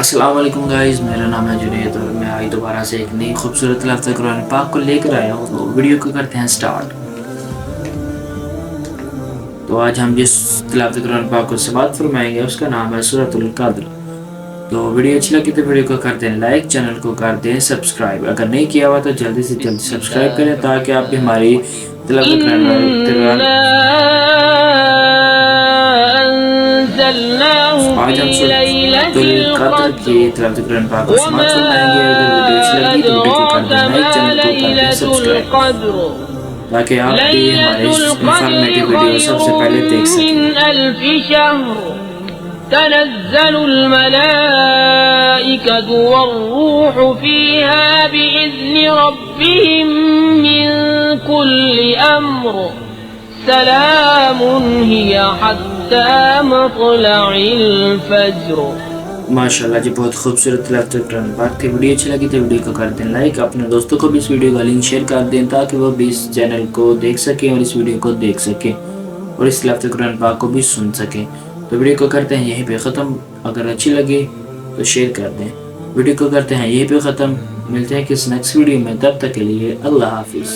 अस्सलाम वालेकुम गाइस, मेरा नाम है जुनैद और मैं आज दोबारा से एक नई खूबसूरत लफ्ज़ कुरान पाक को लेकर आया हूँ। तो वीडियो को करते हैं स्टार्ट। तो आज हम जिस लफ्ज़ कुरान पाक को समाअत फरमाएंगे उसका नाम है सूरतुल कद्र। तो वीडियो अच्छी लगी तो वीडियो को करते हैं लाइक, चैनल को कर दें सब्सक्राइब। अगर नहीं किया हुआ तो जल्दी से जल्दी सब्सक्राइब करें ताकि आप भी हमारी लफ्ज़ कुरान आज हम सूरतुल कद्र की लफ्ज़ कुरान पाक को समाअत फरमाएंगे। अगर वीडियो अच्छी लगी तो वीडियो को कर दें लाइक, चैनल को कर दें सब्सक्राइब ताकि आप भी हमारे इंफॉर्मेटिव वीडियो सबसे पहले देख सकें। تنزل الملائكة والروح فيها بإذن ربهم من كل أمر سلام هي حتى مطلع الفجر۔ माशाल्लाह जी, बहुत खूबसूरत लफ्ज़ कुरान पाक थी। वीडियो अच्छी लगी तो वीडियो को कर दें लाइक, अपने दोस्तों को भी इस वीडियो का लिंक शेयर कर दें ताकि वो भी इस चैनल को देख सकें और इस वीडियो को देख सकें और इस लफ्ज़ कुरान पाक को भी सुन सकें। तो वीडियो को करते हैं यहीं पे ख़त्म। अगर अच्छी लगे तो शेयर कर दें। वीडियो को करते हैं यहीं पे ख़त्म। मिलते हैं किस नेक्स्ट वीडियो में, तब तक के लिए अल्लाह हाफिज़।